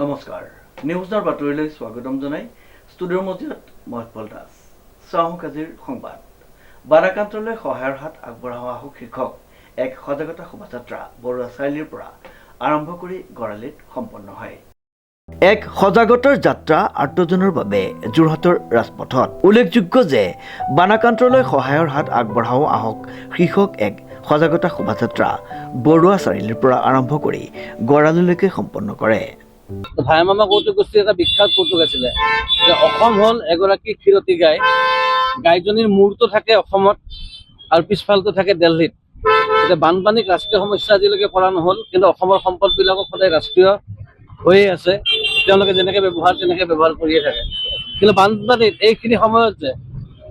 নমস্কাৰ নিউজৰ বাতৰিলৈ স্বাগতম জনাই ষ্টুডিঅ'ৰ মজিয়াত মই পল দাস চাওক আজিৰ সংবাদ বানাক্ৰান্তলৈ সহায়ৰ হাত আগবঢ়োৱা শীৰ্ষক এক সজাগতা শোভাযাত্ৰা বৰুৱা চাৰিআলিৰ পৰা আৰম্ভ কৰি গড়ালিত সম্পন্ন হয়। এক সজাগতাৰ যাত্ৰা আৰ্তজনৰ বাবে যোৰহাটৰ ৰাজপথত উল্লেখযোগ্য যে বানাক্ৰান্তলৈ সহায়ৰ হাত আগবঢ়াও আহক শীৰ্ষক এক সজাগতা শোভাযাত্ৰা বৰুৱা চাৰিআলিৰ পৰা আৰম্ভ কৰি গড়ালিলৈকে সম্পন্ন কৰে। ভাই মামা কৌতুক গোষ্ঠীৰ এটা বিখ্যাত কৌতুক আছিলে যে অসম হ'ল এগৰাকী ক্ষীৰতী গাই, গাইজনীৰ মূৰটো থাকে অসমত আৰু পিছফালটো থাকে দিল্লীত। এতিয়া বানপানীক ৰাষ্ট্ৰীয় সমস্যা আজিলৈকে কৰা নহ'ল, কিন্তু অসমৰ সম্পদবিলাকক সদায় ৰাষ্ট্ৰীয় হৈয়ে আছে। তেওঁলোকে যেনেকৈ তেনেকৈ ব্যৱহাৰ কৰিয়ে থাকে। কিন্তু বানপানীত এইখিনি সময়ত যে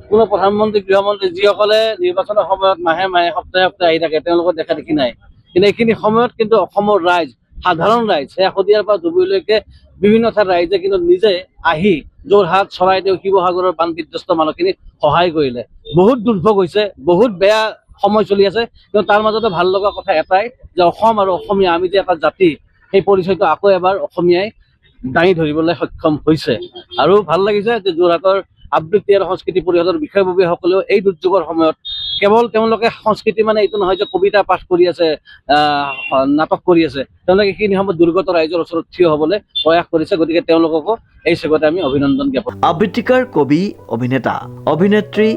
কোনো প্ৰধানমন্ত্ৰী গৃহমন্ত্ৰী যিসকলে নিৰ্বাচনৰ সময়ত মাহে মাহে সপ্তাহে সপ্তাহে আহি থাকে তেওঁলোকক দেখা দেখি নাই। কিন্তু এইখিনি সময়ত কিন্তু অসমৰ ৰাইজ, সাধাৰণ ৰাইজ, শদিয়াৰ পৰা ধুবুৰীলৈকে বিভিন্ন ঠাইৰ ৰাইজে কিন্তু নিজে আহি যোৰহাট, চৰাইদেউ, শিৱসাগৰৰ বান বিধ্বস্ত মানুহখিনিক সহায় কৰিলে। বহুত দুৰ্ভোগ হৈছে, বহুত বেয়া সময় চলি আছে, কিন্তু তাৰ মাজতে ভাল লগা কথা এটাই যে অসম আৰু অসমীয়া আমি যে এটা জাতি, সেই পৰিচয়টো আকৌ এবাৰ অসমীয়াই দাঙি ধৰিবলৈ সক্ষম হৈছে। আৰু ভাল লাগিছে যে যোৰহাটৰ আবৃত্তি আৰু সংস্কৃতি পৰিষদৰ বিষয়ববীয়াসকলেও এই দুৰ্যোগৰ সময়ত কেৱল তেওঁলোকে সংস্কৃতি মানে এইটো নহয় যে কবিতা পাঠ কৰি আছে, নাটক কৰি আছে, তেওঁলোকে এইখিনি সময়ত দুৰ্গত ৰাইজৰ ওচৰত থিয় হ'বলৈ প্ৰয়াস কৰিছে। গতিকে তেওঁলোককো এই চেগতে আমি অভিনন্দন জ্ঞাপন। আবৃত্তিকাৰ, কবি, অভিনেতা, অভিনেত্ৰী,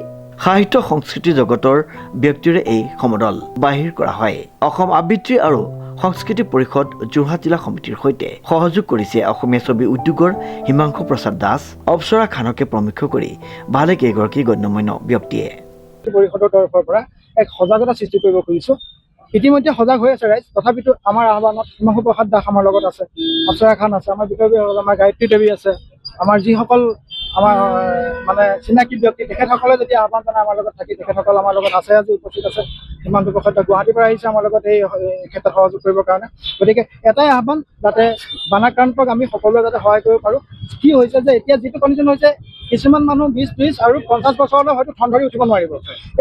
সাহিত্য সংস্কৃতি জগতৰ ব্যক্তিৰে এই সমদল বাহিৰ কৰা হয়। অসম আবৃত্তি আৰু সংস্কৃতি পৰিষদ যোৰহাট জিলা সমিতিৰ সৈতে সহযোগ কৰিছে অসমীয়া ছবি উদ্যোগৰ হিমাংশু প্ৰসাদ দাস, অপ্সৰা খানকে প্ৰমুখ কৰি ভালেকেইগৰাকী গণ্যমান্য ব্যক্তিয়ে পৰিষদৰ তৰফৰ পৰা এক সজাগতা সৃষ্টি কৰিব খুজিছোঁ। ইতিমধ্যে সজাগ হৈ আছে ৰাইজ, তথাপিতো আমাৰ আহ্বানত হিমাংশু প্ৰসাদ দাস আমাৰ লগত আছে, অপ্সৰা খান আছে, আমাৰ বিষয়ববীয়াসকল, আমাৰ গায়ত্ৰী দেৱী আছে, আমাৰ যিসকল আমাৰ মানে চিনাকি ব্যক্তি, তেখেতসকলে যেতিয়া আহ্বান জনাই আমাৰ লগত থাকি তেখেতসকল আমাৰ লগত আছে, আজি উপস্থিত আছে। হিমাংশু প্ৰসাদ দাস গুৱাহাটীৰ পৰা আহিছে আমাৰ লগত এই ক্ষেত্ৰত সহযোগ কৰিবৰ কাৰণে। গতিকে এটাই আহ্বান, যাতে বানাক্ৰান্তক আমি সকলোৱে যাতে সহায় কৰিব পাৰোঁ। কি হৈছে যে এতিয়া যিটো কণ্ডিশ্যন হৈছে, কিছুমান মানুহ 20-30 আৰু 50 বছৰলৈ হয়তো ঠন ধৰি উঠিব নোৱাৰিব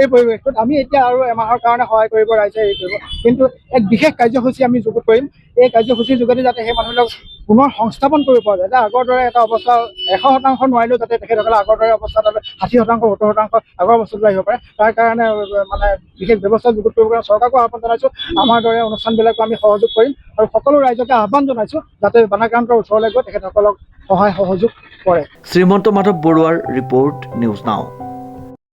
এই পৰিৱেশটোত। আমি এতিয়া আৰু এমাহৰ কাৰণে সহায় কৰিব ৰাইজে হেৰি কৰিব, কিন্তু এক বিশেষ কাৰ্যসূচী আমি যুগুত কৰিম। এই কাৰ্যসূচীৰ যোগেদি যাতে সেই মানুহবিলাক পুনৰ সংস্থাপন কৰিব পৰা যায়, যে আগৰ দৰে এটা অৱস্থা 100% নোৱাৰিলেও যাতে তেখেতসকলে আগৰ দৰে অৱস্থাত 60%, 70% আগৰ অৱস্থালৈ আহিব পাৰে, তাৰ কাৰণে মানে বিশেষ ব্যৱস্থা যুগুত কৰিব কাৰণে চৰকাৰকো আহ্বান জনাইছোঁ। আমাৰ দৰে অনুষ্ঠানবিলাকো আমি সহযোগ কৰিম আৰু সকলো ৰাইজকে আহ্বান জনাইছোঁ যাতে বানাক্ৰান্তৰ ওচৰলৈ গৈ তেখেতসকলক সহায় সহযোগ কৰে। শ্ৰীমন্ত মাধৱ বৰুৱাৰ ৰিপৰ্ট, নিউজ নাও।